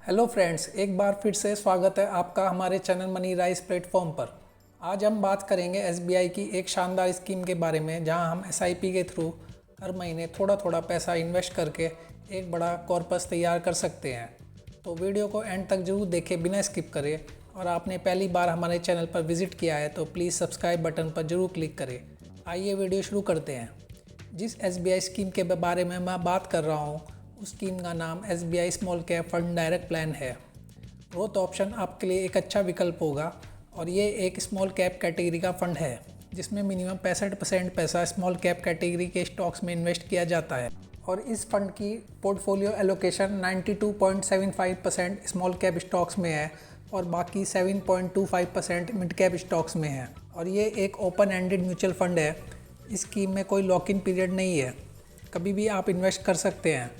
Hello friends, एक बार फिर से स्वागत है आपका हमारे चैनल मनी राइज प्लेटफॉर्म पर। आज हम बात करेंगे एसबीआई की एक शानदार स्कीम के बारे में, जहां हम एसआईपी के थ्रू हर महीने थोड़ा थोड़ा पैसा इन्वेस्ट करके एक बड़ा कॉर्पस तैयार कर सकते हैं। तो वीडियो को एंड तक जरूर देखें बिना स्किप करे, और आपने पहली बार हमारे चैनल पर विजिट किया है तो प्लीज़ सब्सक्राइब बटन पर जरूर क्लिक करें। आइए वीडियो शुरू करते हैं। जिस एसबीआई स्कीम के बारे में मैं बात कर रहा हूँ उस स्कीम का नाम SBI small cap fund direct plan है। ग्रोथ ऑप्शन आपके लिए एक अच्छा विकल्प होगा, और ये एक स्मॉल कैप कैटेगरी का फंड है जिसमें मिनिमम 65% पैसा स्मॉल कैप कैटेगरी के स्टॉक्स में इन्वेस्ट किया जाता है। और इस फंड की portfolio allocation 92.75% small cap stocks में है और बाकी 7.25% मिड कैप स्टॉक्स में है। और ये एक ओपन एंडेड म्यूचुअल फंड है। इस स्कीम में कोई लॉक इन पीरियड नहीं है, कभी भी आप इन्वेस्ट कर सकते हैं।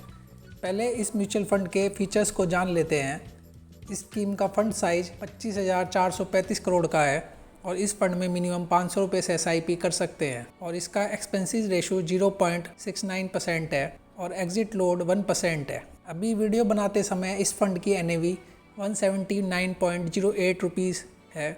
पहले इस म्यूचुअल फंड के फीचर्स को जान लेते हैं। इस स्कीम का फंड साइज 25,435 करोड़ का है, और इस फंड में मिनिमम 500 रुपये से एसआईपी कर सकते हैं। और इसका एक्सपेंसेस रेशो 0.69% है और एग्जिट लोड 1% है। अभी वीडियो बनाते समय इस फंड की एनएवी 179.08 रुपीज़ है,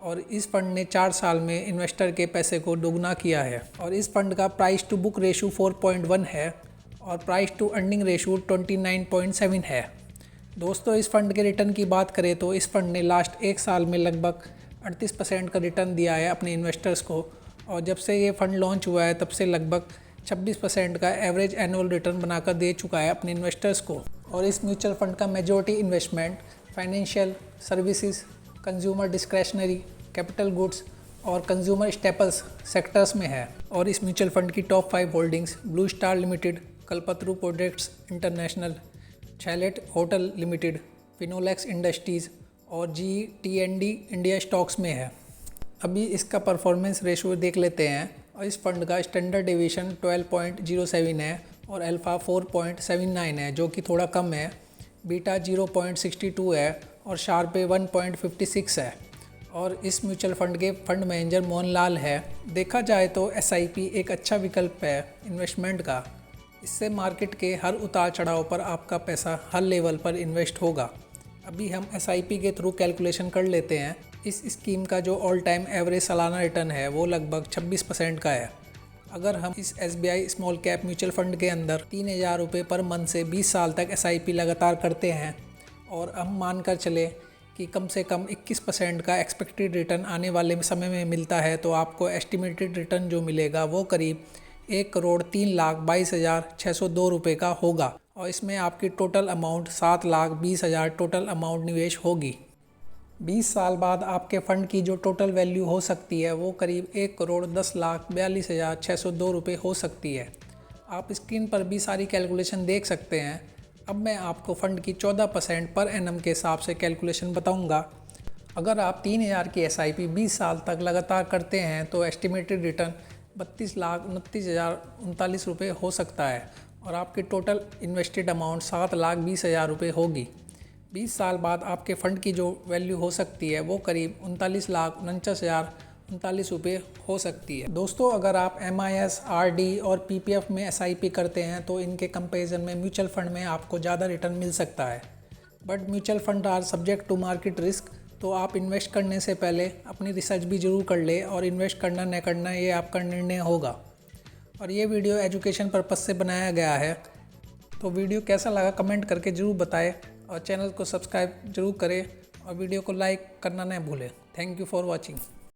और इस फंड ने 4 साल में इन्वेस्टर के पैसे को दोगुना किया है। और इस फंड का प्राइस टू बुक रेशो 4.1 है और प्राइस टू अर्निंग रेशो 29.7 है। दोस्तों, इस फंड के रिटर्न की बात करें तो इस फंड ने लास्ट 1 साल में लगभग 38% का रिटर्न दिया है अपने इन्वेस्टर्स को, और जब से ये फंड लॉन्च हुआ है तब से लगभग 26% का एवरेज एनुअल रिटर्न बनाकर दे चुका है अपने इन्वेस्टर्स को। और इस म्यूचुअल फंड का majority investment financial services, consumer discretionary, capital goods और कंज्यूमर स्टेपल्स सेक्टर्स में है। और इस म्यूचुअल फंड की top 5 holdings Blue Star limited, Kalpataru products international, Chalet hotel limited, Finolex industries और GTND इंडिया स्टॉक्स में है। अभी इसका परफॉर्मेंस रेशो देख लेते हैं। और इस फंड का स्टैंडर्ड डेविएशन 12.07 है और अल्फ़ा 4.79 है, जो कि थोड़ा कम है। बीटा 0.62 है और शार्प 1.56 है। और इस म्यूचुअल फंड के फंड मैनेजर मोहनलाल है। देखा जाए तो एसआईपी एक अच्छा विकल्प है इन्वेस्टमेंट का। इससे मार्केट के हर उतार चढ़ाव पर आपका पैसा हर लेवल पर इन्वेस्ट होगा। अभी हम एसआईपी के थ्रू कैलकुलेशन कर लेते हैं। इस स्कीम का जो ऑल टाइम एवरेज सालाना रिटर्न है वो लगभग 26% का है। अगर हम इस SBI small cap mutual fund के अंदर 3,000 रुपये पर मंथ से 20 साल तक एसआईपी लगातार करते हैं, और हम मान कर चले कि कम से कम 21% का एक्सपेक्टेड रिटर्न आने वाले समय में मिलता है, तो आपको एस्टिमेटेड रिटर्न जो मिलेगा वो करीब 1,03,22,602 रुपये का होगा। और इसमें आपकी टोटल अमाउंट 7,20,000 टोटल अमाउंट निवेश होगी। 20 साल बाद आपके फ़ंड की जो टोटल वैल्यू हो सकती है वो करीब 1,10,42,602 रुपये हो सकती है। आप स्क्रीन पर भी सारी कैलकुलेशन देख सकते हैं। अब मैं आपको फ़ंड की 14% पर एनम के हिसाब से कैलकुलेशन बताऊंगा। अगर आप 3,000 की एसआईपी 20 साल तक लगातार करते हैं तो एस्टिमेटेड रिटर्न 32,29,039 रुपये हो सकता है, और आपकी टोटल इन्वेस्टेड अमाउंट 7,20,000 रुपये होगी। 20 साल बाद आपके फ़ंड की जो वैल्यू हो सकती है वो करीब 39,49,039 रुपये हो सकती है। दोस्तों, अगर आप MIS, RD और PPF में SIP करते हैं तो इनके कंपैरिजन में म्यूचुअल फंड में आपको ज़्यादा रिटर्न मिल सकता है। But mutual fund are subject to market risk, तो आप इन्वेस्ट करने से पहले अपनी रिसर्च भी ज़रूर कर ले, और इन्वेस्ट करना न करना ये आपका निर्णय होगा। और ये वीडियो एजुकेशन पर्पस से बनाया गया है। तो वीडियो कैसा लगा कमेंट करके ज़रूर बताएं, और चैनल को सब्सक्राइब जरूर करें, और वीडियो को लाइक करना न भूलें। Thank you for watching.